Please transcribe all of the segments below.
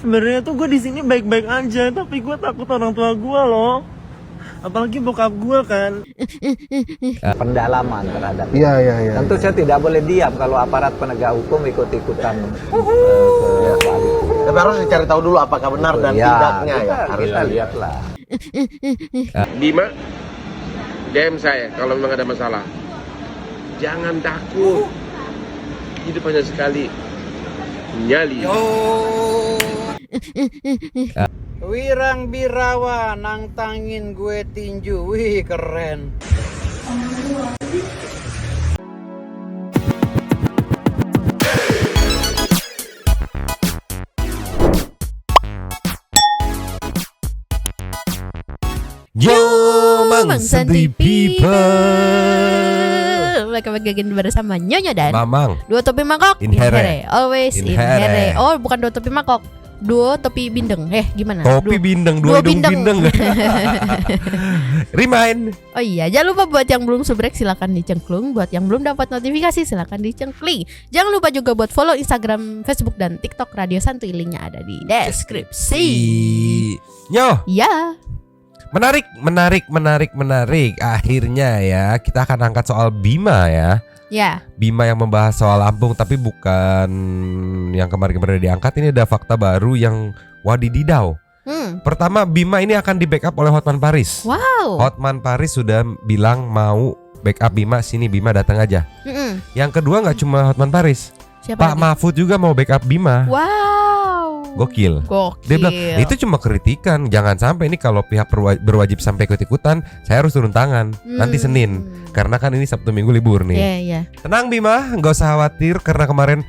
Sebenarnya tuh gue di sini baik-baik aja, tapi gue takut orang tua gue loh. Apalagi bokap gue kan. Pendalaman terhadap Iya. tentu saya tidak boleh diam kalau aparat penegak hukum ikut-ikutan Tapi harus dicari tahu dulu apakah benar dan tidaknya ya. kita lihatlah. Bima, DM saya kalau memang ada masalah. Jangan takut. Hidup hanya sekali. Nyali. Wirang birawa nang tangin gue tinju. Wih keren. Yo, Mang Sandy People. Welcome back again bersama Nyonya dan Mamang. Dua topi mangkok In here. Always in here. here. Oh bukan dua topi mangkok, dua topi bindeng. Gimana? Topi bindeng, dua hidung bindeng. Remind. Oh iya, jangan lupa buat yang belum subrek silakan dicengklung. Buat yang belum dapat notifikasi silakan dicengkling. Jangan lupa juga buat follow Instagram, Facebook dan TikTok Radio Santuy. Linknya ada di deskripsi. Nyo. Ya. Menarik. Akhirnya ya kita akan angkat soal Bima ya. Ya. Bima yang membahas soal Lampung, tapi bukan yang kemarin-kemarin diangkat. Ini ada fakta baru yang wadididau. Pertama, Bima ini akan di backup oleh Hotman Paris. Wow. Hotman Paris sudah bilang mau backup Bima, sini Bima datang aja. Yang kedua nggak cuma Hotman Paris, Siapa Pak lagi? Mahfud juga mau backup Bima. Wow. Gokil. Dia bilang itu cuma kritikan, jangan sampai ini kalau pihak berwajib sampai ikut-ikutan, saya harus turun tangan nanti Senin, karena kan ini Sabtu Minggu libur nih. Iya. Tenang Bima, nggak usah khawatir karena kemarin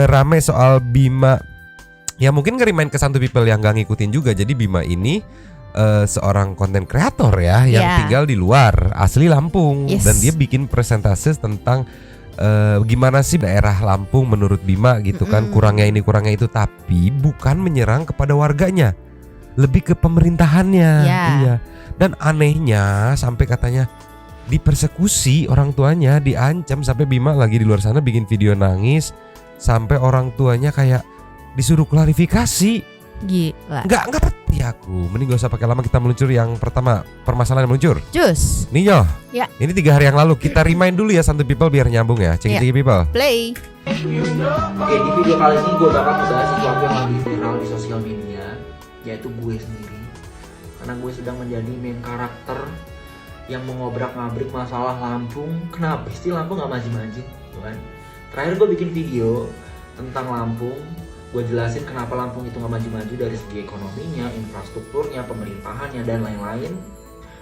rame soal Bima. Ya mungkin ngerimain ke Santuy People yang gak ngikutin juga. Jadi Bima ini seorang konten kreator ya, yang tinggal di luar, asli Lampung. Yes. Dan dia bikin presentasi tentang gimana sih daerah Lampung menurut Bima gitu kan, kurangnya ini kurangnya itu, tapi bukan menyerang kepada warganya, lebih ke pemerintahannya. Iya. Dan anehnya sampai katanya dipersekusi orang tuanya, diancam, sampai Bima lagi di luar sana bikin video nangis, sampai orang tuanya kayak disuruh klarifikasi. Gila. Nggak ngerti aku. Mending gak usah pakai lama, kita meluncur yang pertama, permasalahan yang meluncur. Jus. Ninyo. Ya. Ini 3 hari yang lalu kita remind dulu ya Santuy People biar nyambung ya. Cek People. Play. Oke, di video kali ini gue bakal membahas sesuatu yang lagi viral di sosial media, yaitu gue sendiri. Karena gue sedang menjadi main karakter yang mengobrak-ngabrik masalah Lampung. Kenapa sih Lampung gak maju-maju? Kan? Terakhir gue bikin video tentang Lampung. Gue jelasin kenapa Lampung itu gak maju-maju dari segi ekonominya, infrastrukturnya, pemerintahannya, dan lain-lain.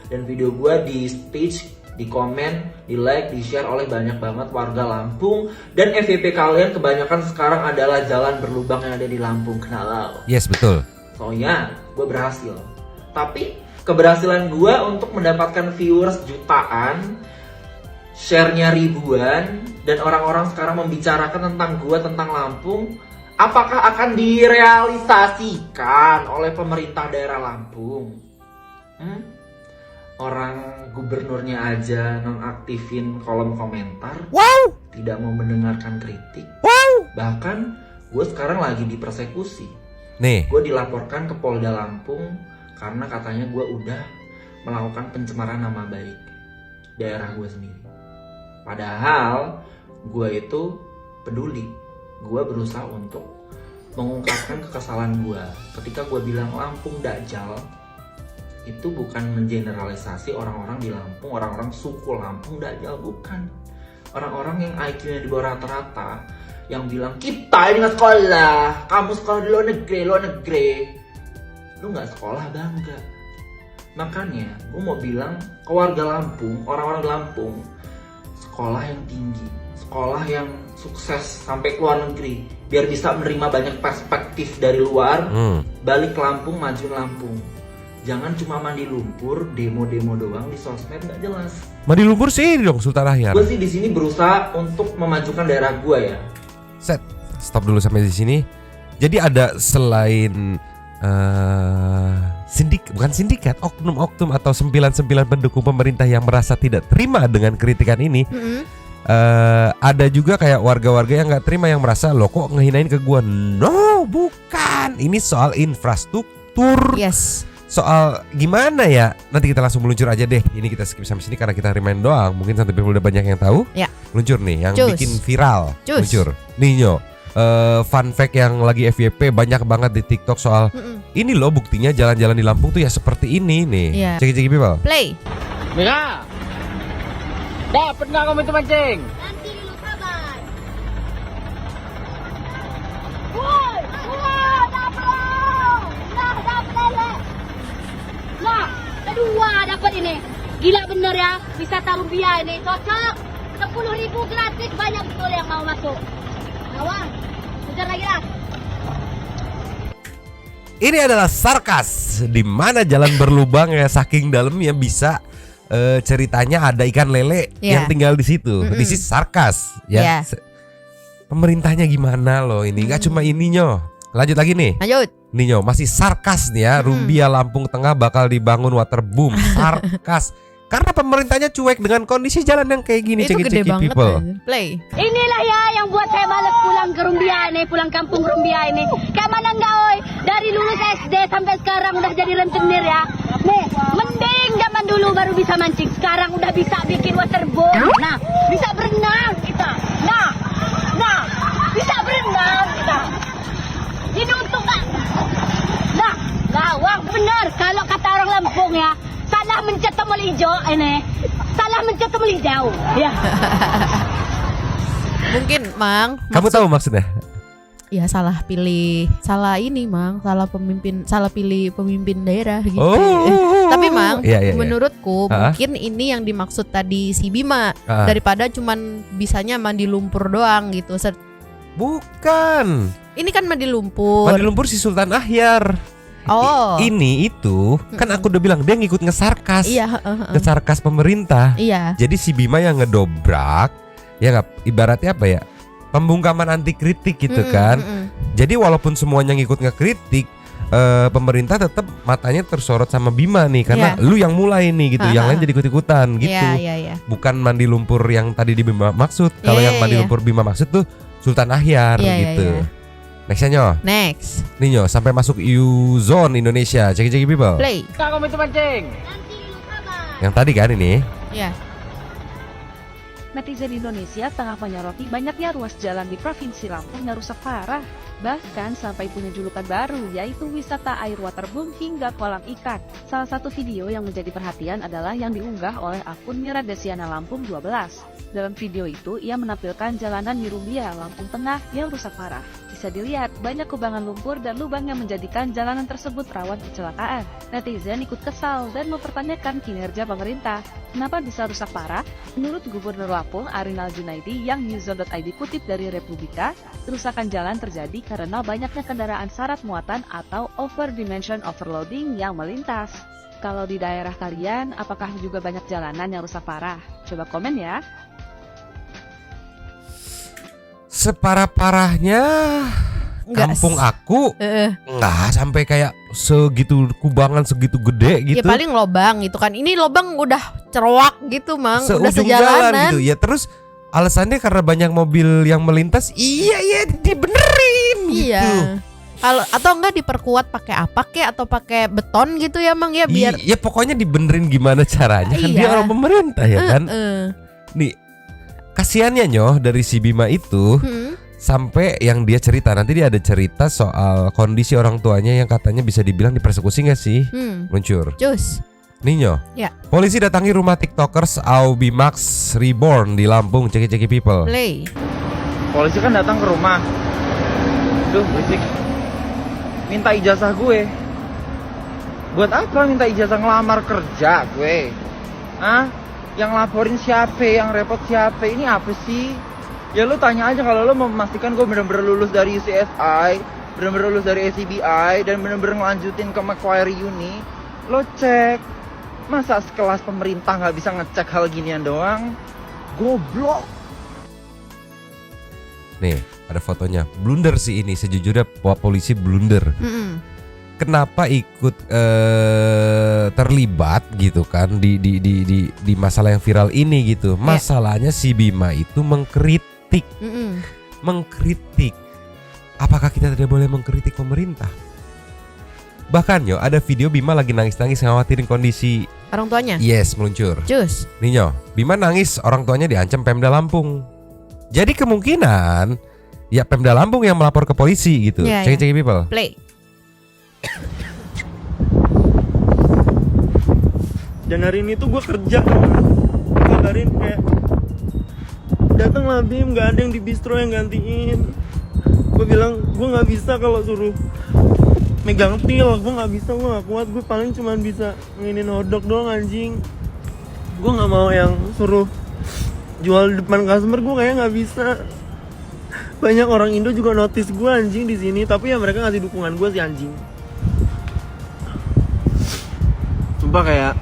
Dan video gue di stage, di komen, di like, di share oleh banyak banget warga Lampung. Dan FYP kalian kebanyakan sekarang adalah jalan berlubang yang ada di Lampung. Kenal? Yes, betul. Soalnya gue berhasil. Tapi keberhasilan gue untuk mendapatkan viewers jutaan, share-nya ribuan, dan orang-orang sekarang membicarakan tentang gue, tentang Lampung, apakah akan direalisasikan oleh pemerintah daerah Lampung? Orang gubernurnya aja nonaktifin kolom komentar. Wow. Tidak mau mendengarkan kritik. Wow. Bahkan gue sekarang lagi dipersekusi. Nih. Gue dilaporkan ke Polda Lampung karena katanya gue udah melakukan pencemaran nama baik daerah gue sendiri. Padahal gue itu peduli. Gue berusaha untuk mengungkapkan kekesalan gue ketika gue bilang Lampung Dajjal. Itu bukan mengeneralisasi orang-orang di Lampung, orang-orang suku Lampung Dajjal, bukan. Orang-orang yang IQ-nya di bawah rata-rata, yang bilang kita ini nggak sekolah, kamu sekolah di luar negeri, lu nggak sekolah bangga. Makanya gue mau bilang ke warga Lampung, orang-orang Lampung, sekolah yang tinggi, sekolah yang sukses sampai ke luar negeri, biar bisa menerima banyak perspektif dari luar, balik ke Lampung, majuin Lampung. Jangan cuma mandi lumpur, demo-demo doang di sosmed nggak jelas. Mandi lumpur sih dong Sultan Ahyar. Gue sih di sini berusaha untuk memajukan daerah gue ya. Set, stop dulu sampai di sini. Jadi ada selain bukan sindikat, oknum-oknum atau 99 pendukung pemerintah yang merasa tidak terima dengan kritikan ini, ada juga kayak warga-warga yang nggak terima, yang merasa lo kok ngehinain ke gua. No, bukan. Ini soal infrastruktur. Yes. Soal gimana ya? Nanti kita langsung meluncur aja deh. Ini kita skip sampai sini karena kita remind doang. Mungkin Santai People udah banyak yang tahu. Ya. Meluncur nih yang Cus. bikin viral. Cus. Meluncur. Ninyo. Fun fact yang lagi FYP banyak banget di TikTok soal ini loh buktinya jalan-jalan di Lampung tuh ya seperti ini nih. Iya. Cek People. Play. Mira, dapat nggak kamu itu mancing? Nanti dulu kabar. Woi, dapat lele. Nah, kedua dapat ini. Gila bener ya, wisata Rumbia ini cocok. 10.000 gratis, banyak betul yang mau masuk. Awang, kejar lagi lah. Ini adalah sarkas di mana jalan berlubang ya, saking dalamnya bisa ceritanya ada ikan lele yang tinggal di situ. This is sarkas ya. Pemerintahnya gimana loh ini? Nggak cuma ininya. Lanjut lagi nih. Lanjut. Ninyo masih sarkas nih ya. Rumbia Lampung Tengah bakal dibangun waterboom. Sarkas. Karena pemerintahnya cuek dengan kondisi jalan yang kayak gini. Itu gede banget. People. Play. Inilah ya yang buat saya males pulang ke Rumbia ini, pulang kampung Rumbia ini. Kayak mana enggak oi? Dari lulus SD sampai sekarang udah jadi rentenir ya. Nih, mending zaman dulu baru bisa mancing. Sekarang udah bisa bikin waterboom. Nah, bisa berenang kita. Nah, bisa berenang kita. Ini untuk nah, gawang bener kalau kata orang Lampung ya. Salah mencet tombol hijau ini. Salah mencet tombol hijau. Ya. Mungkin, Mang. Kamu tahu maksudnya? Ya salah pilih, salah ini Mang, salah pilih pemimpin daerah gitu. Tapi Mang, menurutku mungkin ini yang dimaksud tadi si Bima daripada cuman bisanya mandi lumpur doang gitu. Bukan. Ini kan mandi lumpur. Mandi lumpur si Sultan Ahyar. Oh. Ini itu kan aku udah bilang dia ngikut ngesarkas. Iya. Ngesarkas pemerintah. Iya. Jadi si Bima yang ngedobrak, ya nggak, ibaratnya apa ya? Pembungkaman anti kritik gitu kan. Jadi walaupun semuanya ngikut ngekritik, pemerintah tetap matanya tersorot sama Bima nih karena lu yang mulai nih gitu, yang lain jadi ikut-ikutan gitu. Bukan mandi lumpur yang tadi di Bima maksud. Kalau yang mandi lumpur Bima maksud tuh Sultan Ahyar gitu. Nextnya Nyo. Next. Nih Nyo, sampai masuk EU Zone Indonesia. Cek People. Play. Kamu itu mancing. Nanti dulu kabar. Yang tadi kan ini. Iya. Netizen Indonesia tengah menyoroti banyaknya ruas jalan di Provinsi Lampung yang rusak parah. Bahkan sampai punya julukan baru, yaitu wisata air waterboom hingga kolam ikan. Salah satu video yang menjadi perhatian adalah yang diunggah oleh akun Mira Desiana Lampung 12. Dalam video itu, ia menampilkan jalanan di Rumbia, Lampung Tengah yang rusak parah. Bisa dilihat, banyak kubangan lumpur dan lubang yang menjadikan jalanan tersebut rawan kecelakaan. Netizen ikut kesal dan mempertanyakan kinerja pemerintah. Kenapa bisa rusak parah? Menurut Gubernur Lampung, Arinal Junaidi, yang newzone.id kutip dari Republika, kerusakan jalan terjadi karena banyaknya kendaraan syarat muatan atau over dimension overloading yang melintas. Kalau di daerah kalian, apakah juga banyak jalanan yang rusak parah? Coba komen ya. Separah-parahnya kampung aku nggak sampai kayak segitu kubangan segitu gede gitu. Ya paling lobang gitu kan. Ini lobang udah cerowak gitu Mang. Udah Seujung jalan gitu. Ya terus alasannya karena banyak mobil yang melintas. Iya dibenerin gitu. Kalau atau enggak diperkuat pakai apa kek atau pakai beton gitu ya Mang ya biar. Ya pokoknya dibenerin gimana caranya kan dia orang pemerintah ya kan. Nih kasiannya Nyoh dari si Bima itu sampai yang dia cerita, nanti dia ada cerita soal kondisi orang tuanya yang katanya bisa dibilang dipersekusi gak sih? Muncul Cus. Ninyo polisi datangi rumah tiktokers Aubimax Reborn di Lampung. Ceki People. Play. Polisi kan datang ke rumah. Duh berisik. Minta ijazah gue. Buat apa minta ijazah ngelamar kerja gue? Hah? Yang laporin siapa, yang repot siapa, ini apa sih? Ya lu tanya aja kalau lu mau memastikan gue bener-bener lulus dari UCSI, bener-bener lulus dari ACBI, dan bener-bener ngelanjutin ke Macquarie Uni. Lo cek, masa sekelas pemerintah gak bisa ngecek hal ginian doang? Goblok. Nih ada fotonya, blunder sih ini, sejujurnya polisi blunder. kenapa ikut terlibat gitu kan di masalah yang viral ini gitu. Masalahnya si Bima itu mengkritik. Mengkritik. Apakah kita tidak boleh mengkritik pemerintah? Bahkan yo ada video Bima lagi nangis-nangis khawatirin kondisi orang tuanya. Yes, meluncur. Cus. Ninyo, Bima nangis, orang tuanya diancam Pemda Lampung. Jadi kemungkinan ya Pemda Lampung yang melapor ke polisi gitu. Cek people. Play. Dan hari ini tuh gue kerja, kabarin kayak datang lah Bim, nggak ada yang di bistro yang gantiin. Gue bilang gue nggak bisa kalau suruh megang til, gue nggak bisa, gue nggak kuat, gue paling cuma bisa nginin hotdog doang anjing. Gue nggak mau yang suruh jual depan customer, gue kayak nggak bisa. Banyak orang Indo juga notice gue anjing di sini, tapi ya mereka ngasih dukungan gue sih anjing. Sumpah kayak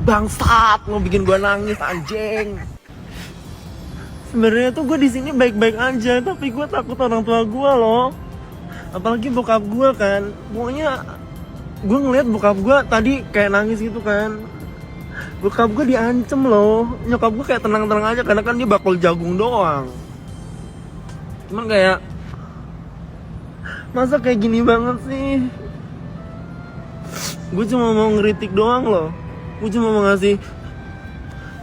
bangsat, mau bikin gue nangis anjing. Sebenarnya tuh gue di sini baik-baik aja, tapi gue takut orang tua gue loh. Apalagi bokap gue kan, pokoknya gue ngeliat bokap gue tadi kayak nangis gitu kan. Bokap gue diancem loh, nyokap gue kayak tenang-tenang aja karena kan dia bakul jagung doang. Cuman kayak masa kayak gini banget sih. Gue cuma mau ngeritik doang loh. Gue cuma mau ngasih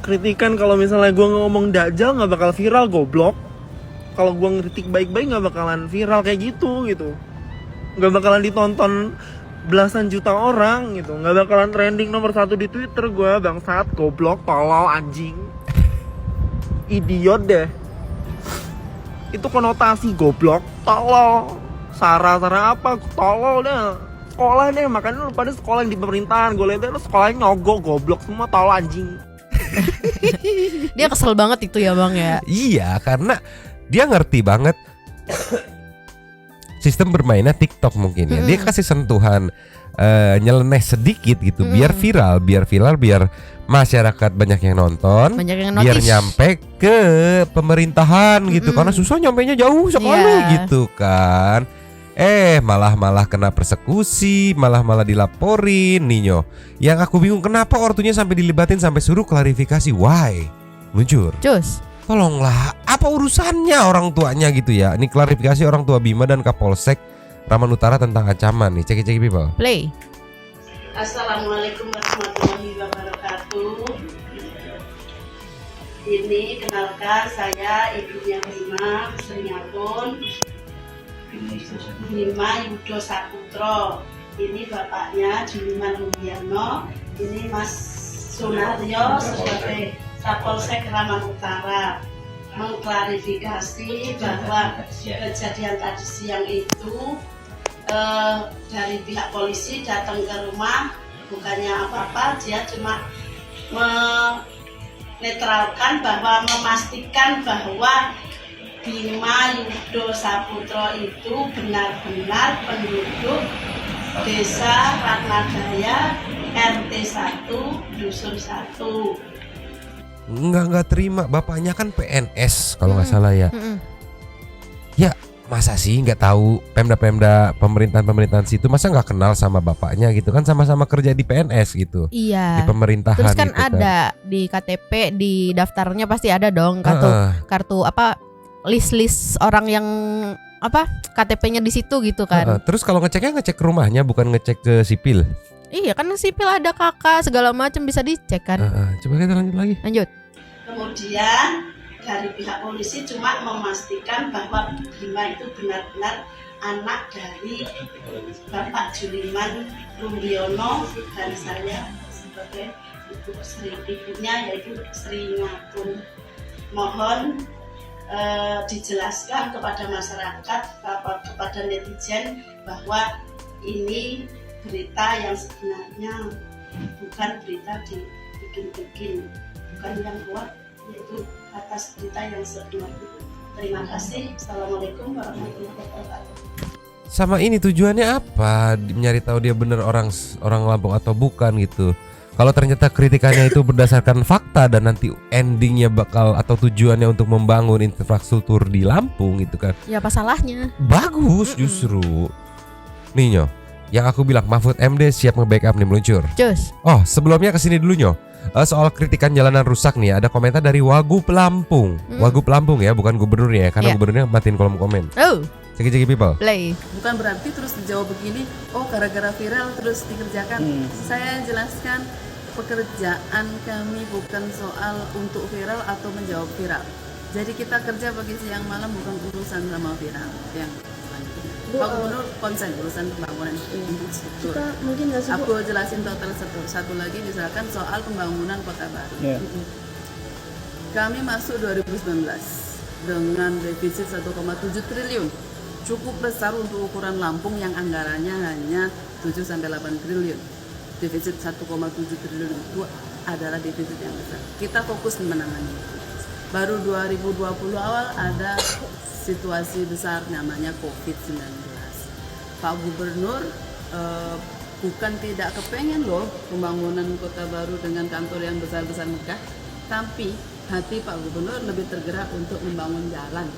kritikan kalau misalnya gue ngomong dajal nggak bakal viral goblok. Kalau gue ngeritik baik-baik nggak bakalan viral kayak gitu, nggak bakalan ditonton belasan juta orang gitu, nggak bakalan trending nomor 1 di Twitter gue, bangsat, goblok, tolol, anjing, idiot deh. Itu konotasi goblok, tolol, Sarah apa, tolol deh, sekolah deh, makanya lu pada sekolah yang di pemerintahan, gue liat lu sekolahnya nyogok, goblok semua, tolol anjing. Dia kesel banget itu ya bang ya. Iya, karena dia ngerti banget sistem bermainnya TikTok mungkin ya. Dia kasih sentuhan nyeleneh sedikit gitu, biar viral, biar masyarakat banyak yang nonton, biar nyampe ke pemerintahan gitu. Karena susah nyampenya jauh sekali gitu kan. Malah kena persekusi, malah dilaporin Ninyo. Yang aku bingung kenapa ortunya sampai dilibatin sampai suruh klarifikasi. Why? Luncur. Cus. Tolonglah, apa urusannya orang tuanya gitu ya? Ini klarifikasi orang tua Bima dan Kapolsek Raman Utara tentang ancaman nih. Cek people. Play. Assalamualaikum warahmatullahi wabarakatuh. Ini kenalkan saya ibunya Bima, Seniapun Bima Yudo Saputro. Ini bapaknya Juliman Rubiano. Ini Mas Sunario sebagai Kapolsek Raman Utara mengklarifikasi bahwa kejadian tadi siang itu dari pihak polisi datang ke rumah, bukannya apa-apa, dia cuma menetralkan bahwa memastikan bahwa Bima Yudo Saputro itu benar-benar penduduk Desa Ratnadaya RT 1 Dusun 1. Nggak terima, bapaknya kan PNS kalau nggak salah ya. Ya masa sih nggak tahu Pemda pemerintahan situ, masa nggak kenal sama bapaknya gitu kan, sama-sama kerja di PNS gitu. Iya. Di pemerintahan. Terus kan gitu ada di KTP, di daftarnya pasti ada dong kartu apa list orang yang apa KTP-nya di situ gitu kan. Terus kalau ngeceknya ngecek rumahnya, bukan ngecek ke sipil. Iya kan sipil ada kakak segala macam bisa dicek kan. Coba kita lanjut lagi. Lanjut. Kemudian dari pihak polisi cuma memastikan bahwa Bima itu benar-benar anak dari Bapak Juliman Rumbiono dan saya sebagai ibunya yaitu Sri Ngatun. Mohon dijelaskan kepada masyarakat, kepada netizen bahwa ini berita yang sebenarnya, bukan berita dibikin-bikin, bukan yang kuat, yaitu atas berita yang sebenarnya. Terima kasih. Assalamualaikum warahmatullahi wabarakatuh. Sama ini tujuannya apa? Nyari tahu dia bener orang Lampung atau bukan gitu. Kalau ternyata kritikannya itu berdasarkan fakta dan nanti endingnya bakal atau tujuannya untuk membangun infrastruktur di Lampung gitu kan. Ya apa salahnya? Bagus justru. Nih Nyo, yang aku bilang Mahfud MD siap nge-backup nih meluncur. Cus. Oh sebelumnya kesini dulu Nyo. Soal kritikan jalanan rusak nih, ada komentar dari Wagub Lampung. Wagub Lampung ya, bukan gubernurnya ya, karena gubernurnya matiin kolom komen. Ceki people. Play. Bukan berarti terus dijawab begini, oh gara-gara viral terus dikerjakan. Saya jelaskan pekerjaan kami bukan soal untuk viral atau menjawab viral. Jadi kita kerja pagi siang malam bukan urusan sama viral. Yang selanjutnya. Pak Gubernur konsen urusan pembangunan infrastruktur. Aku jelasin total satu lagi misalkan soal pembangunan kota baru. Kami masuk 2019 dengan defisit 1,7 triliun. Cukup besar untuk ukuran Lampung yang anggarannya hanya 7-8 triliun. Defisit 1,7 triliun itu adalah defisit yang besar. Kita fokus menangani itu. Baru 2020 awal ada situasi besar namanya COVID-19. Pak Gubernur bukan tidak kepengen loh pembangunan kota baru dengan kantor yang besar-besar megah, tapi hati Pak Gubernur lebih tergerak untuk membangun jalan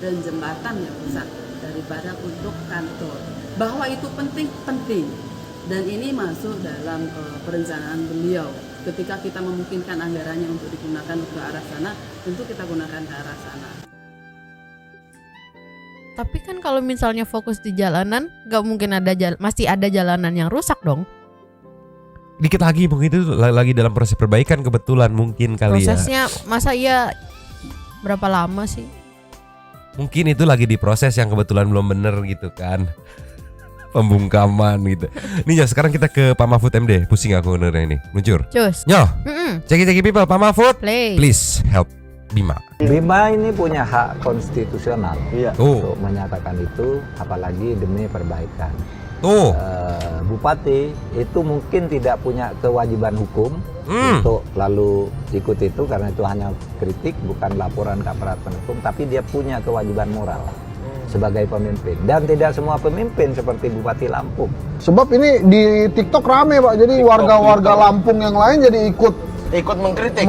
dan jembatan yang besar daripada untuk kantor. Bahwa itu penting dan ini masuk dalam perencanaan beliau. Ketika kita memungkinkan anggarannya untuk digunakan ke arah sana, tentu kita gunakan ke arah sana. Tapi kan kalau misalnya fokus di jalanan, gak mungkin masih ada jalanan yang rusak dong. Dikit lagi mungkin itu lagi dalam proses perbaikan kebetulan mungkin kali prosesnya, masa iya berapa lama sih? Mungkin itu lagi diproses yang kebetulan belum bener gitu kan. Pembungkaman gitu. Nih Nyo, sekarang kita ke Pak Mahfud MD. Pusing aku benernya ini. Muncur. Cus. Nyo. Ceki people, Pak Mahfud. Play. Please help Bima. Bima ini punya hak konstitusional untuk menyatakan itu, apalagi demi perbaikan. Bupati itu mungkin tidak punya kewajiban hukum untuk lalu ikut itu karena itu hanya kritik, bukan laporan ke aparat penegak hukum, tapi dia punya kewajiban moral sebagai pemimpin, dan tidak semua pemimpin seperti Bupati Lampung. Sebab ini di TikTok rame Pak, jadi warga-warga Lampung yang lain jadi ikut mengkritik.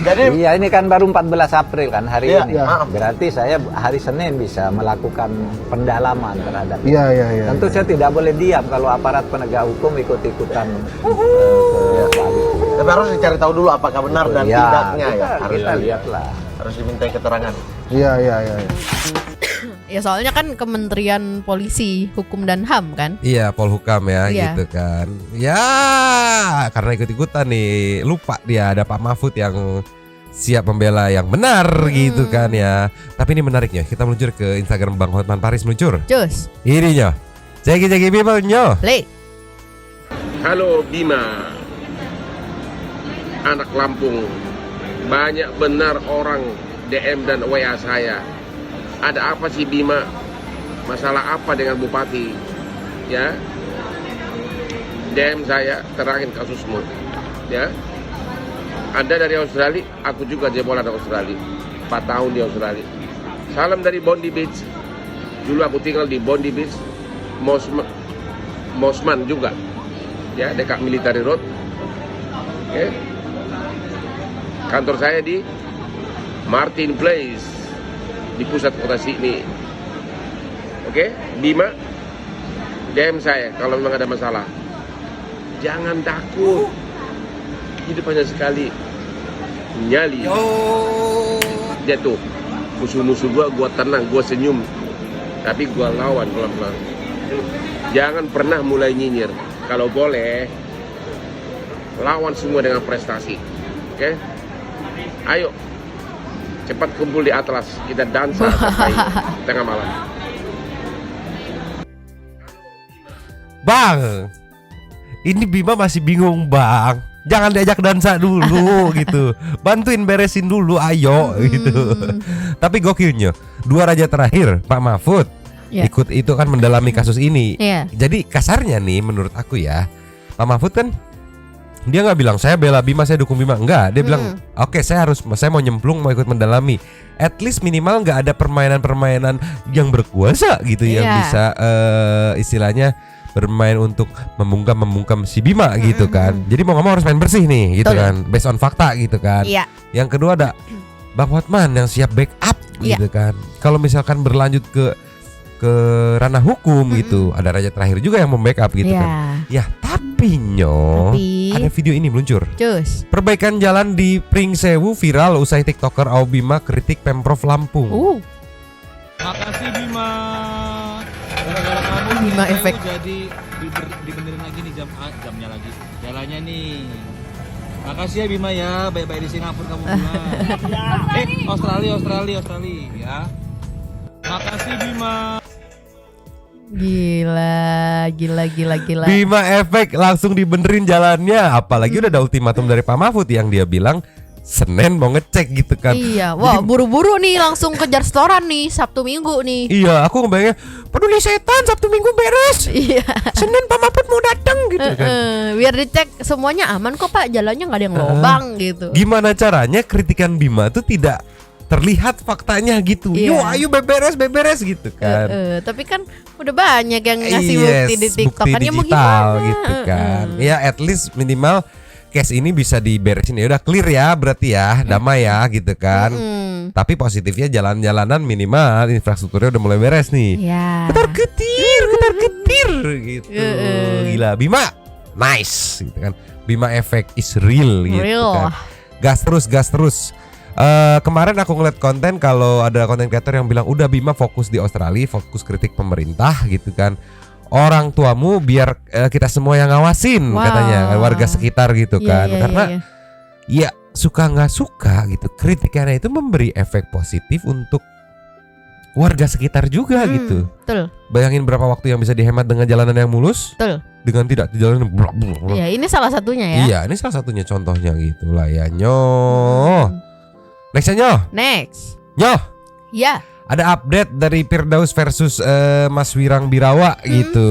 Jadi iya, ini kan baru 14 April kan hari ini. Berarti saya hari Senin bisa melakukan pendalaman terhadap itu. Tentu saya tidak boleh diam kalau aparat penegak hukum ikut-ikutan. Tapi harus dicari tahu dulu apakah benar dan tidaknya ya. Harus kita lihatlah. Harus dimintai keterangan. Iya. Ya soalnya kan Kementerian Polisi, Hukum dan HAM kan? Iya, Polhukam ya gitu kan. Ya, karena ikut-ikutan nih, lupa dia ada Pak Mahfud yang siap membela yang benar gitu kan ya. Tapi ini menariknya, kita meluncur ke Instagram Bang Hotman Paris meluncur. Cus. Ini Nyo. Ceki people Nyo. Play. Halo Bima. Anak Lampung. Banyak benar orang DM dan WA saya. Ada apa sih Bima? Masalah apa dengan Bupati? Ya, DM saya, terangin kasusmu. Ya, Anda dari Australia, aku juga jebolan dari Australia. 4 tahun di Australia. Salam dari Bondi Beach. Dulu aku tinggal di Bondi Beach, Mosman juga. Ya, dekat Military Road. Oke. Kantor saya di Martin Place, di pusat kota Sydney. Oke, Bima, DM saya kalau memang ada masalah. Jangan takut, hidup hanya sekali. Nyali. Dia tuh musuh-musuh gua tenang, gua senyum, tapi gua lawan pelan-pelan. Jangan pernah mulai nyinyir. Kalau boleh, lawan semua dengan prestasi. Oke? Ayo, cepat kumpul di Atlas, kita dansa sampai tengah malam. Bang, ini Bima masih bingung Bang. Jangan diajak dansa dulu gitu. Bantuin beresin dulu, ayo gitu. Tapi gokilnya, 2 raja terakhir Pak Mahfud ikut itu kan mendalami kasus ini. Jadi kasarnya nih menurut aku ya, Pak Mahfud kan dia nggak bilang saya bela Bima, saya dukung Bima, enggak. Dia bilang oke, saya mau nyemplung, mau ikut mendalami. At least minimal nggak ada permainan-permainan yang berkuasa gitu yang bisa istilahnya bermain untuk membungkam si Bima gitu kan. Jadi mau nggak mau harus main bersih nih gitu kan, based on fakta gitu kan. Yang kedua ada Bang Hotman yang siap backup gitu kan. Kalau misalkan berlanjut ke ke ranah hukum gitu. Ada raja terakhir juga yang membackup gitu kan. Ya tapi ada video ini meluncur. Cus. Perbaikan jalan di Pringsewu viral usai TikToker Au Bima kritik Pemprov Lampung. Makasih Bima. Gara-gara kamu Bima efek. Jadi dibenerin lagi nih jamnya lagi. Jalannya nih. Makasih ya Bima ya, baik-baik di Singapura kamu juga. Australia ya. Makasih Bima. Gila. Bima efek langsung dibenerin jalannya. Apalagi udah ada ultimatum dari Pak Mahfud yang dia bilang Senin mau ngecek gitu kan. Iya, wah buru-buru nih langsung kejar setoran nih Sabtu Minggu nih. Iya, aku ngebayangnya peduli setan Sabtu Minggu beres. Iya. Senin Pak Mahfud mau datang gitu kan. Biar dicek semuanya aman kok Pak, jalannya nggak ada yang lobang gitu. Gimana caranya kritikan Bima tuh tidak terlihat faktanya gitu. Yo, ayo beberes gitu kan. Tapi kan udah banyak yang ngasih bukti di TikTok kan, ya mau digital gimana gitu kan. Ya at least minimal case ini bisa diberesin, ya udah clear ya berarti ya, damai ya gitu kan. Tapi positifnya jalan-jalanan minimal infrastrukturnya udah mulai beres nih. Ketar ketir gitu. Gila, Bima nice gitu kan. Bima efek is real gitu kan. Gas terus. Kemarin aku ngeliat konten kalau ada konten creator yang bilang udah Bima fokus di Australia, fokus kritik pemerintah gitu kan. Orang tuamu biar kita semua yang ngawasin katanya warga sekitar gitu kan. Karena ya suka nggak suka gitu, kritikannya itu memberi efek positif untuk warga sekitar juga gitu. Betul. Bayangin berapa waktu yang bisa dihemat dengan jalanan yang mulus. Betul. Dengan tidak di jalanan. Iya, ini salah satunya ya. Iya, ini salah satunya contohnya gitu lah ya. Nextnya Nyoh. Ya. Ada update dari Firdaus versus Mas Wirang Birawa gitu.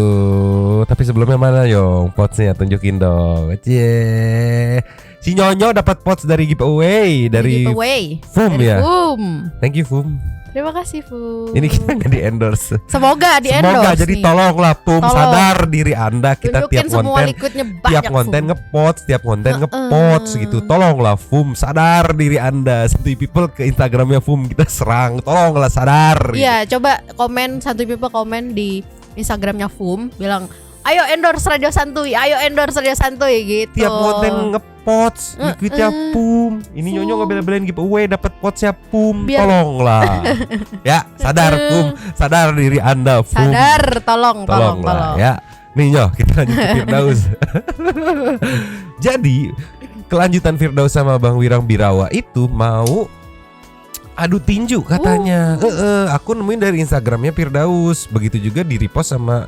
Tapi sebelumnya mana Yong potsnya, tunjukin dong. Si Nyonyo dapat pots dari giveaway dari Fum ya. Thank you Fum. Terima kasih Fum. Ini kita nggak di endorse. Semoga di endorse. Semoga jadi tolonglah Fum, sadar diri Anda, kita tiap konten ngepots, tiap konten ngepots gitu. Tolonglah Fum, sadar diri Anda. Santuy People ke Instagramnya Fum kita serang. Tolonglah sadar. Iya, coba komen Santuy People, komen di Instagramnya Fum bilang ayo endorse Radio Santuy, gitu. Tiap konten ngepots liquidnya Pum. Ini Nyonyo ngebela-belain giveaway dapat potsnya Pum. Tolonglah. Ya, sadar Pum, sadar diri Anda Pum. Sadar, tolong. Ya. Nih Nyo, kita lanjut ke Firdaus. Jadi, kelanjutan Firdaus sama Bang Wirang Birawa itu mau adu tinju katanya. Aku nemuin dari Instagramnya Firdaus. Begitu juga di repost sama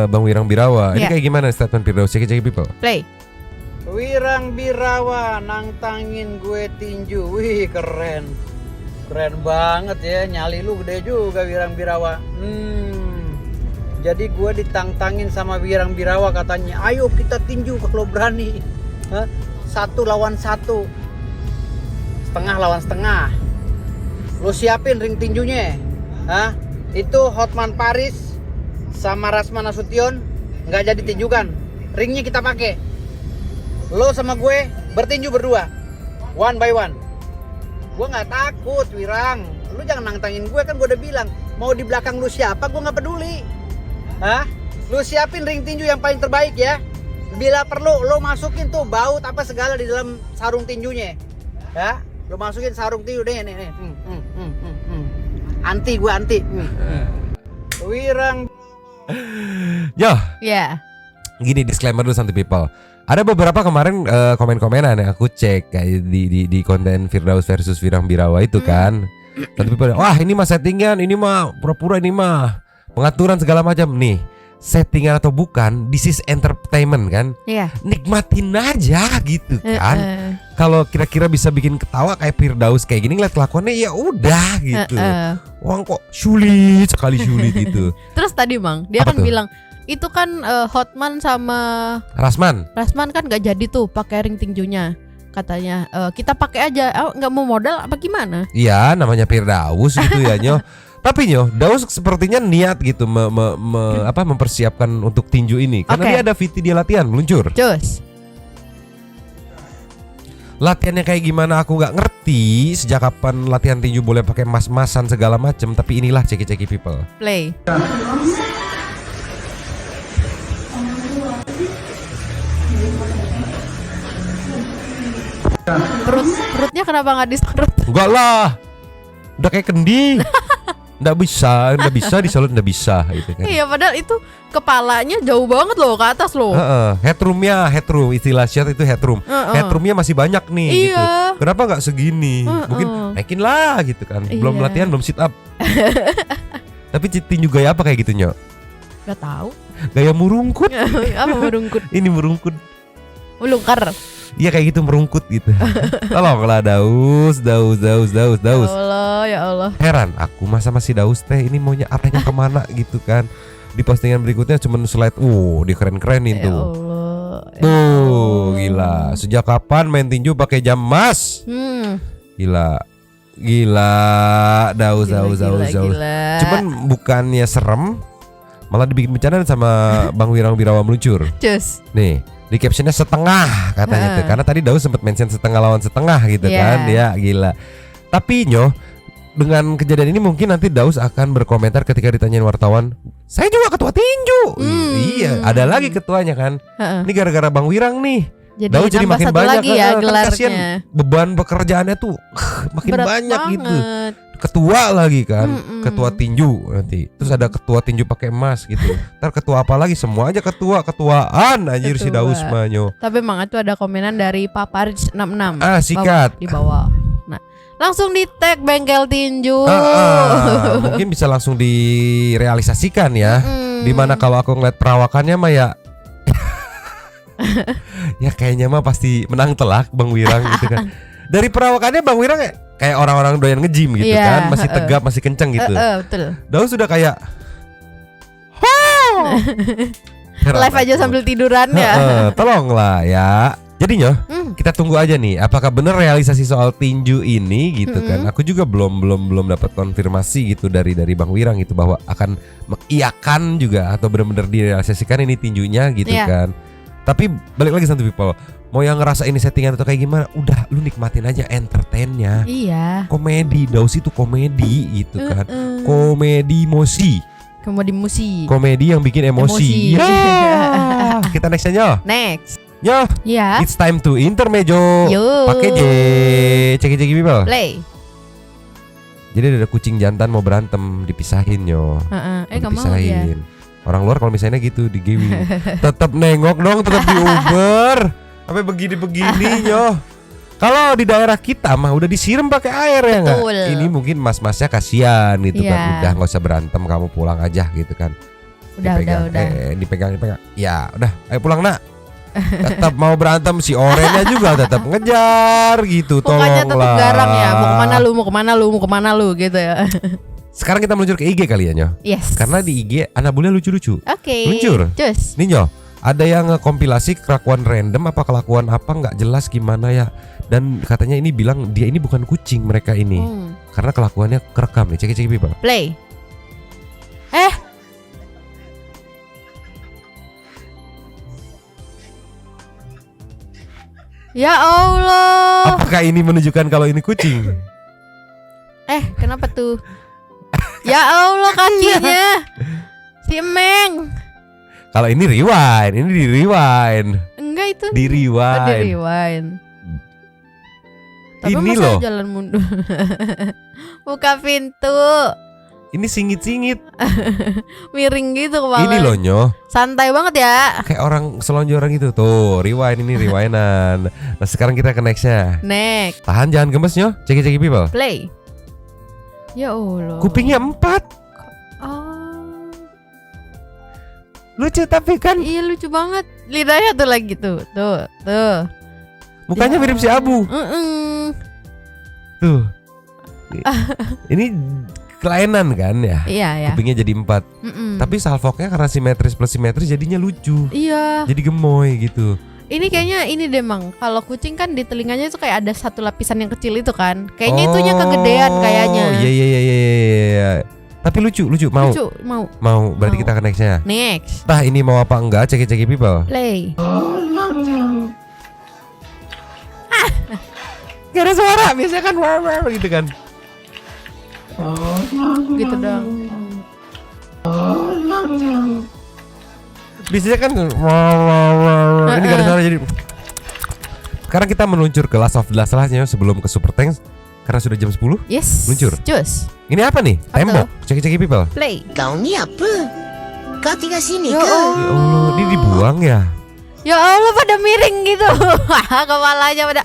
Bang Wirang Birawa. Ini kayak gimana statement Firdaus? Cek people. Play. Wirang Birawa nantangin gue tinju. Wih, keren banget ya. Nyali lu gede juga Wirang Birawa. Jadi gue ditantangin sama Wirang Birawa katanya. Ayo kita tinju kalau berani. 1 lawan 1, setengah lawan setengah. Lu siapin ring tinjunya. Itu Hotman Paris sama Rasman Nasution nggak jadi tinjukan. Ringnya kita pakai. Lo sama gue bertinju berdua, 1 by 1. Gue nggak takut Wirang. Lu jangan nantangin gue, kan gue udah bilang mau di belakang lu siapa gue nggak peduli. Lu siapin ring tinju yang paling terbaik ya. Bila perlu lo masukin tuh baut apa segala di dalam sarung tinjunya. Ya, lo masukin sarung tinju deh nih. Anti gue anti. Wirang. Gini disclaimer dulu Santuy People. Ada beberapa kemarin komen-komenan yang aku cek kayak di konten Firdaus versus Wirang Birawa itu kan. Santuy People, wah ini mah settingan, ini mah pura-pura, ini mah pengaturan segala macam nih. Settingan atau bukan, this is entertainment kan. Nikmatin aja gitu kan. Kalau kira-kira bisa bikin ketawa kayak Firdaus kayak gini, ngeliat kelakuannya ya udah gitu. Wah kok sulit gitu. Terus tadi Bang, dia kan bilang itu kan Hotman sama Rasman kan gak jadi tuh pakai ring tinjunya. Katanya kita pakai aja, nggak mau modal apa gimana? Iya, namanya Firdaus gitu ya Nyo. Tapi Nyo, Daus sepertinya niat gitu mempersiapkan untuk tinju ini. Karena dia ada VT dia latihan meluncur. latihannya kayak gimana aku nggak ngerti. Sejak kapan latihan tinju boleh pakai mas-masan segala macem. Tapi inilah ceki-ceki people. Play. Perutnya kenapa nggak disorot? Enggak lah, udah kayak kendi. Nggak bisa disalut, nggak bisa gitu kan. Iya, padahal itu kepalanya jauh banget loh ke atas loh. Headroom istilah shot itu headroom. Headroomnya masih banyak nih gitu. Kenapa nggak segini? Mungkin naikin lah gitu kan. Belum latihan, belum sit up. Tapi tinju gaya apa kayak gitu, Nyok? Gak tahu. Gaya murungkut. Apa murungkut? Ini murungkut. Melungker. Iya kayak gitu, merungkut gitu. Tolonglah Daus. Ya Allah. Heran aku masa masih Daus teh ini maunya arahnya kemana gitu kan. Di postingan berikutnya cuman slide, dia keren-kerenin tuh. Tuh, gila. Sejak kapan main tinju pakai jam emas? Gila. Daus. Cuman bukannya serem, malah dibikin bercanda sama Bang Wirang Birawa Meluncur. Cus. Nih, di captionnya setengah katanya tuh. Karena tadi Daus sempat mention setengah lawan setengah gitu kan. Ya, gila. Tapi Nyo, dengan kejadian ini mungkin nanti Daus akan berkomentar ketika ditanyain wartawan, saya juga ketua tinju. Iya, ada lagi ketuanya kan. Ini gara-gara Bang Wirang nih. Daus jadi makin banyak lagi ya gelarnya. Kasian beban pekerjaannya tuh makin berat banyak banget. Gitu. Ketua lagi kan, ketua tinju nanti. Terus ada ketua tinju pakai emas gitu. Ntar ketua apa lagi? Semua aja ketuaan anjir si Daus manyo. Tapi emang itu ada komenan dari Paparij 66. Sikat. Di bawah. Nah, langsung di tag bengkel tinju. Mungkin bisa langsung direalisasikan ya. Dimana kalau aku ngeliat perawakannya mah ya ya kayaknya mah pasti menang telak Bang Wirang gitu kan. Dari perawakannya Bang Wirang kayak orang-orang doyan nge-gym gitu kan, masih tegap, masih kenceng gitu. Betul. Daus sudah kayak live aja sambil tiduran ya. Tolonglah ya. Jadinya kita tunggu aja nih, apakah benar realisasi soal tinju ini gitu kan. Aku juga belum dapat konfirmasi gitu dari Bang Wirang gitu bahwa akan mengiyakan juga atau benar-benar direalisasikan ini tinjunya gitu kan. Tapi balik lagi satu people, mau yang ngerasa ini settingan atau kayak gimana, udah lu nikmatin aja entertainnya. Iya. Komedi, Daus itu komedi gitu kan. Komedi emosi. Komedi yang bikin emosi. Ya. Kita next aja. Next. Yo. Ya. It's time to intermezzo. Pakai J. Ceki people. Play. Jadi ada kucing jantan mau berantem, dipisahin yo. Gak mau ya. Orang luar kalau misalnya gitu di gaming tetap nengok dong, tetap di Uber. Sampai begini yo. Kalau di daerah kita mah udah disiram pakai air ya nggak? Ini mungkin mas-masnya kasihan gitu kan. Udah nggak usah berantem, kamu pulang aja gitu kan. Udah. Dipegang. Ya udah, ayo pulang nak. Tetap mau berantem si orennya juga tetap ngejar gitu. Pokoknya tetap garang ya. Mau kemana lu gitu ya. Sekarang kita meluncur ke IG kali ya Nyo. Yes. Karena di IG Anabulnya lucu-lucu. Oke. Meluncur. Cus. Nih Nyo, ada yang ngekompilasi kelakuan random apa kelakuan apa nggak jelas gimana ya. Dan katanya ini bilang dia ini bukan kucing mereka ini. Karena kelakuannya kerekam nih. Cek people. Play. Ya Allah. Apakah ini menunjukkan kalau ini kucing? Kenapa tuh? Ya Allah kakinya si Emeng. Kalau ini rewind, ini di rewind. Enggak itu. Di rewind. Di rewind. Tapi ini masa loh. Jalan mundur. Buka pintu. Ini singit-singit. Miring gitu kepala. Ini loh Nyo. Santai banget ya. Kayak orang selonjoran gitu. Tuh rewind, ini rewindan. Nah sekarang kita ke nextnya. Next. Tahan jangan gemes Nyo. Ceki people. Play. Ya Allah. Kupingnya 4. Lucu tapi kan. Iya lucu banget. Lidahnya tuh lagi tuh. Mukanya mirip si Abu. Tuh. Ini kelainan kan ya. Iya. Kupingnya jadi 4. Tapi salvoknya karena simetris plus simetris jadinya lucu. Iya. Jadi gemoy gitu. Ini kayaknya ini deh Mang. Kalau kucing kan di telinganya itu kayak ada satu lapisan yang kecil itu kan. Kayaknya itunya kegedean kayaknya. Iya. Tapi lucu. Mau. Berarti kita ke nextnya. Next. Tah ini mau apa enggak? Ceki people. Play. Gak ada suara, biasanya kan wow gitu kan. Gitu dong. Biasanya kan wow. Ini gak ada suara jadi. Sekarang kita meluncur ke Last of Us lah sebelum ke Super Tanks. Karena sudah jam 10. Yes. Luncur. Cus. Ini apa nih? Tembok. Ceki people. Play. Kau ni apa? Kau tinggal sini Ya ke? Ya Allah, ini dibuang ya. Ya Allah, pada miring gitu. Kepalanya pada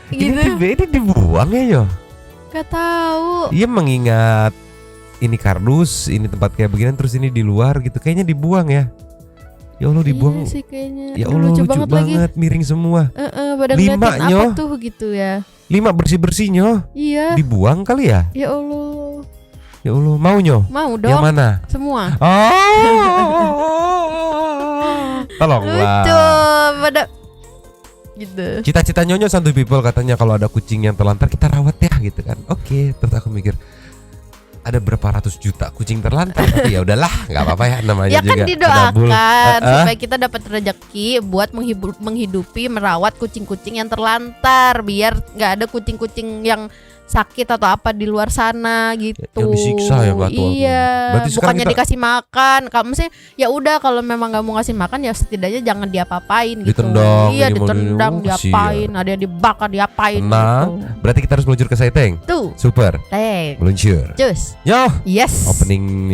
gitu. Ini dibuang ya yo. Gak tahu. Iya, mengingat ini kardus, ini tempat kayak begini, terus ini di luar gitu. Kayaknya dibuang ya. Ya Allah, dibuang. Iya sih kayaknya. Ya Allah, lucu banget miring semua. Pada ngeliatin apa tuh gitu ya. 5 bersih-bersihnya. Iya. Dibuang kali ya? Ya Allah. Ya Allah, mau nyo? Mau dong. Yang mana? Semua. Tolonglah. Lucu pada gitu. Cita-cita Nyonya Santuy People katanya kalau ada kucing yang terlantar kita rawat ya gitu kan. Oke, terus aku mikir ada berapa ratus juta kucing terlantar tapi ya udahlah, nggak apa-apa ya, namanya ya juga kan didoakan supaya kita dapat rezeki buat menghidupi merawat kucing-kucing yang terlantar biar nggak ada kucing-kucing yang sakit atau apa di luar sana gitu. Yang disiksa ya nggak tahu. Iya. Berarti bukannya kita dikasih makan. Kamu mesti ya udah kalau memang nggak mau ngasih makan ya setidaknya jangan diapa-apain gitu. Ditendang, Iya ditendang, diapain, ada yang dibakar, diapain. Nah, gitu. berarti kita harus meluncur ke Saiteng. Tuh. Super. Teng. Meluncur. Cus. Yo. Yes. Opening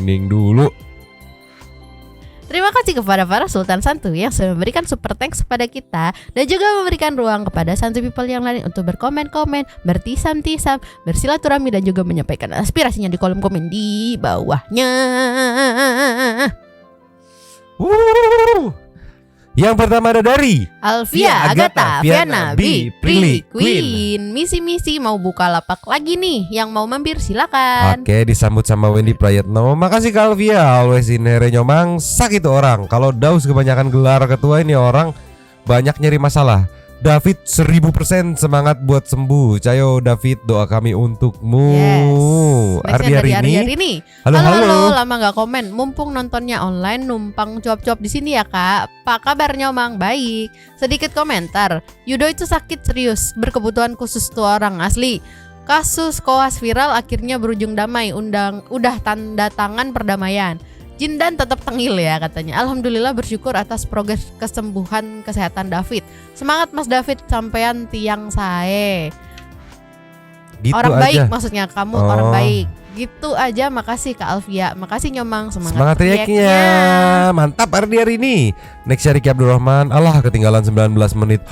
ning dulu. Terima kasih kepada para Sultan Santuy yang sudah memberikan super thanks kepada kita dan juga memberikan ruang kepada Santuy People yang lain untuk berkomen-komen, bertisam-tisam, bersilaturahmi dan juga menyampaikan aspirasinya di kolom komen di bawahnya. Yang pertama ada dari Alvia, Agatha, Viana, B, Prilly, Queen. Misi-misi mau buka lapak lagi nih. Yang mau mampir silakan. Oke, disambut sama Wendy Prayetno. Makasih Kak Alvia, always in here nyomang. Sakit orang. Kalau Daus kebanyakan gelar ketua ini orang banyak nyari masalah. David 1000% semangat buat sembuh. Cayo David, doa kami untukmu. Yes. Ardi ini. Halo. Lama gak komen. Mumpung nontonnya online, numpang cuap-cuap di sini ya kak. Apa kabarnya Omang? Baik. Sedikit komentar. Yudo itu sakit serius, berkebutuhan khusus tuh orang asli. Kasus koas viral akhirnya berujung damai. Udah tanda tangan perdamaian. Jindan tetap tengil ya katanya. Alhamdulillah bersyukur atas progres kesembuhan kesehatan David. Semangat Mas David, sampean tiang sae. Gitu orang aja. Baik maksudnya kamu orang baik. Gitu aja, makasih Kak Alvia. Makasih Nyomang, semangat riaknya. Mantap Ardi hari ini. Next Syariki Abdurrahman. Allah ketinggalan 19 menit.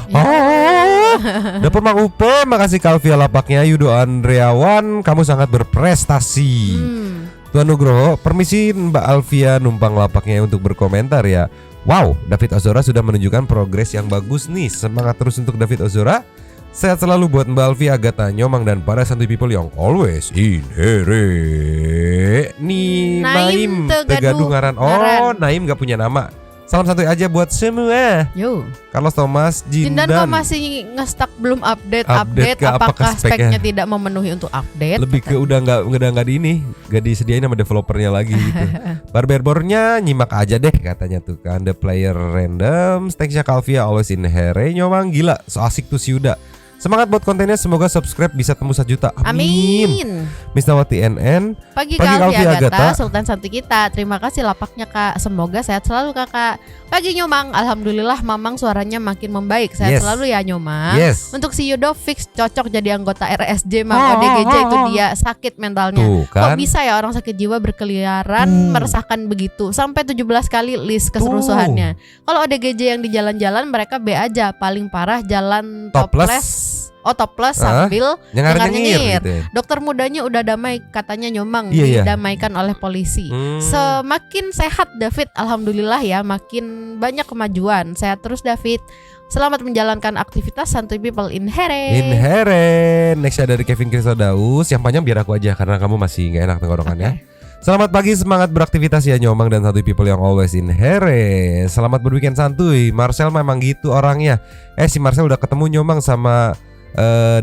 Dapat Mang Upe. Makasih Kak Alvia lapaknya. Yudo Andreawan, kamu sangat berprestasi. Tuan Nugroho, permisi Mbak Alvia numpang lapaknya untuk berkomentar ya. Wow, David Ozora sudah menunjukkan progres yang bagus nih. Semangat terus untuk David Ozora. Sehat selalu buat Mbak Alvia, Agatha, Nyomang dan para Santuy People yang always in here. Nih Naim Tegadungaran. Oh, Naim gak punya nama. Salam santuy aja buat semua. Yo. Carlos Thomas, Jindan. Kok masih nge-stuck belum update apakah speknya tidak memenuhi untuk update? Lebih ke udah nggak di ini, nggak disediain sama developernya lagi gitu. Barberbornya nyimak aja deh katanya tuh kan. The player random, thanks-nya Calvia always in here. Nyomang gila, so asik tuh si Yuda. Semangat buat kontennya, semoga subscribe bisa tembus 1 juta. Amin. Miss Nawati NN. Pagi Calvia Agatha, Sultan Santuy kita. Terima kasih lapaknya Kak. Semoga sehat selalu Kakak. Pagi Nyomang, alhamdulillah Mamang suaranya makin membaik. Sehat selalu ya Nyomang. Untuk si Yudo fix cocok jadi anggota RSJ Mang. ODGJ itu dia sakit mentalnya. Kok bisa ya orang sakit jiwa berkeliaran meresahkan begitu sampai 17 kali list keserusuhannya. Kalau ODGJ yang di jalan-jalan mereka B aja, paling parah jalan topless. Topless sambil nyengir. Gitu ya? Dokter mudanya udah damai katanya Nyomang, didamaikan oleh polisi. Semakin sehat David, alhamdulillah ya, makin banyak kemajuan. Sehat terus David. Selamat menjalankan aktivitas Santuy People in here. Next ada dari Kevin Kristodaus. Yang panjang biar aku aja karena kamu masih nggak enak tenggorokannya. Selamat pagi, semangat beraktivitas ya Nyomang dan Santuy People yang always in here. Selamat berweekend santuy. Marcel memang gitu orangnya. Si Marcel udah ketemu Nyomang sama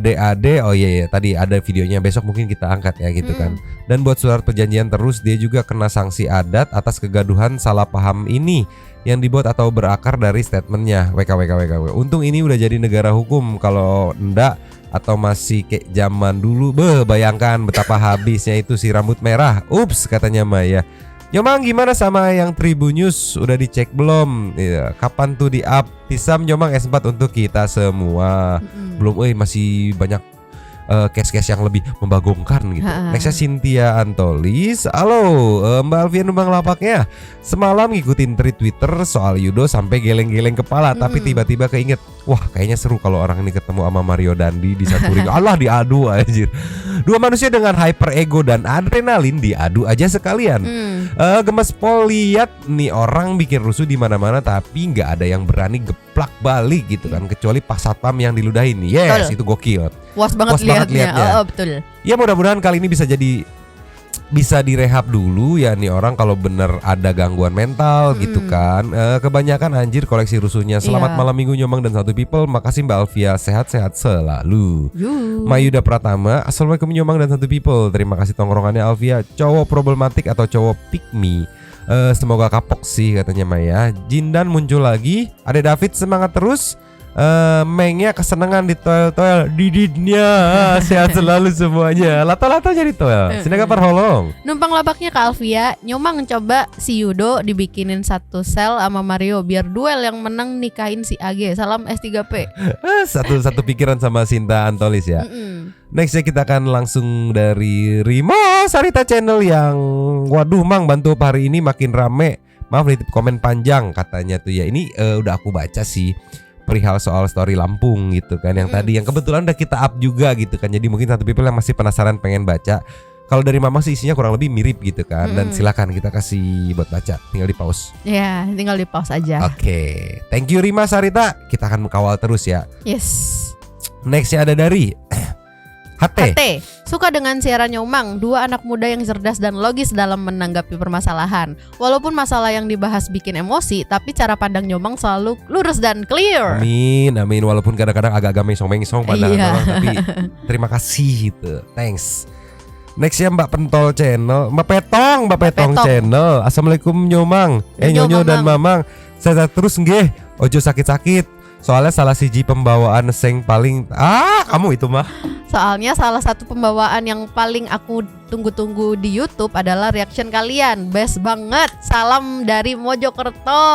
DAD, oh iya tadi ada videonya, besok mungkin kita angkat ya gitu kan. Dan buat surat perjanjian terus, dia juga kena sanksi adat atas kegaduhan salah paham ini yang dibuat atau berakar dari statementnya. WKWK. Untung ini udah jadi negara hukum, kalau enggak atau masih kayak zaman dulu, bayangkan betapa habisnya itu si rambut merah. Ups, katanya Maya. Nyomang gimana sama yang Tribunnews, udah dicek belum? Ya, kapan tuh di up? Tisam Nyomang S4 untuk kita semua. Belum, masih banyak case-case yang lebih membagongkan gitu. Nextnya Cynthia Antolis. Halo Mbak Alfian Numbang Lapaknya. Semalam ngikutin Twitter soal Yudo sampai geleng-geleng kepala, tapi tiba-tiba keinget, wah kayaknya seru kalau orang ini ketemu sama Mario Dandi di satu ring. Allah, diadu anjir. Dua manusia dengan hyper ego dan adrenalin diadu aja sekalian. Gemes pol lihat nih orang bikin rusuh di mana-mana, tapi nggak ada yang berani geplak balik gitu kan, kecuali pas satpam yang diludahin. Yes, itu gokil. Puas banget liatnya. Oh, betul. Ya mudah-mudahan kali ini bisa direhab dulu ya nih orang kalau bener ada gangguan mental gitu kan. Kebanyakan anjir koleksi rusuhnya. Selamat malam minggu Nyomang dan Satu People. Makasih Mbak Alfia, sehat-sehat selalu. Mayuda Pratama, Assalamualaikum Nyomang dan Satu People. Terima kasih tongkrongannya Alfia. Cowok problematik atau cowok pick me? Semoga kapok sih katanya Maya. Jindan muncul lagi. Ada David semangat terus. Mengnya kesenangan di toel diditnya. Sehat selalu semuanya. Lata-lata jadi toel. Sinaga perholong. Numpang lapaknya ke Alfia. Nyomang coba si Yudo dibikinin satu sel sama Mario, biar duel yang menang nikahin si AG. Salam S3P. Satu pikiran sama Sinta Antolis ya. Nextnya kita akan langsung dari Rimo Sarita Channel yang waduh Mang bantu hari ini makin rame. Maaf nitip komen panjang katanya tuh ya. Ini udah aku baca sih, perihal soal story Lampung gitu kan, yang tadi yang kebetulan udah kita up juga gitu kan. Jadi mungkin Satu People yang masih penasaran pengen baca, kalau dari Mama sih isinya kurang lebih mirip gitu kan. Dan silakan kita kasih buat baca, tinggal di pause. Ya, tinggal di pause aja. Oke. Thank you Rima Sarita, kita akan kawal terus ya. Yes. Nextnya ada dari HT. Suka dengan siaran Nyomang, dua anak muda yang cerdas dan logis dalam menanggapi permasalahan. Walaupun masalah yang dibahas bikin emosi, tapi cara pandang Nyomang selalu lurus dan clear. Amin. Walaupun kadang-kadang agak-agak mengsong-mengsong pandangan orang, tapi terima kasih gitu. Thanks. Nextnya Mbak Pentol Channel, Mbak Petong Channel. Assalamualaikum Nyomang, Nyonyo dan Mamang. Saya terus nggih, ojo sakit-sakit. Soalnya salah siji pembawaan sing paling kamu itu mah. Soalnya salah satu pembawaan yang paling aku tunggu-tunggu di YouTube adalah reaction kalian. Best banget. Salam dari Mojokerto.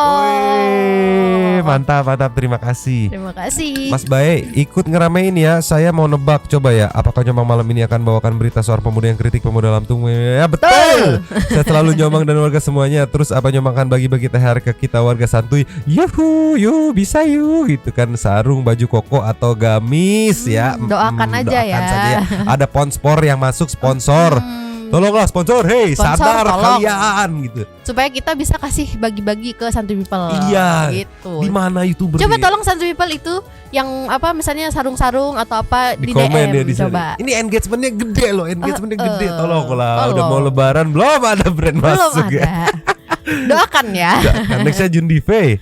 Mantap. Terima kasih. Terima kasih. Mas Bae ikut ngeramein ya. Saya mau nebak coba ya. Apakah Nyomang malam ini akan bawakan berita soal pemuda yang kritik pemuda Lampung? Ya betul. Saya selalu Nyomang dan warga semuanya. Terus apa Nyomang akan bagi-bagi THR ke kita warga santuy? Yuhu, yuk bisa yuk gitu kan, sarung, baju koko atau gamis ya. Doakan aja ya. Saja ya. Ada Ponspor yang masuk sponsor. Tolonglah sponsor, sadar tolong. Kalian gitu. Supaya kita bisa kasih bagi-bagi ke Santuy People. Iya. Gitu. Di mana YouTuber? Coba tolong Santuy People itu yang apa misalnya sarung-sarung atau apa di komen DM ya, coba. Ini engagementnya gede loh, gede. Tolonglah. Udah mau lebaran belum ada brand masuk ya. Doakan ya. Nextnya Jundive.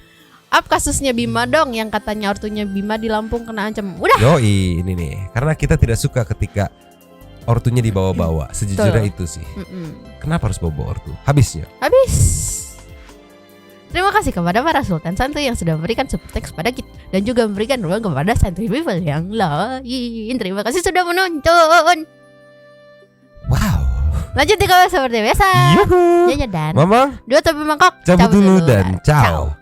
Up kasusnya Bima dong, yang katanya ortunya Bima di Lampung kena ancam. Udah. Yoi, ini nih. Karena kita tidak suka ketika ortunya dibawa-bawa. Sejujurnya itu sih. Kenapa harus bawa ortu? Habis. Terima kasih kepada para Sultan Santuy yang sudah memberikan support text pada kita dan juga memberikan ruang kepada Santuy People yang lain. Terima kasih sudah menonton. Wow. Lanjut di seperti biasa. Yuhu. Nyonya dan Mama. Dua topi mangkok. Cabut dulu dan ciao.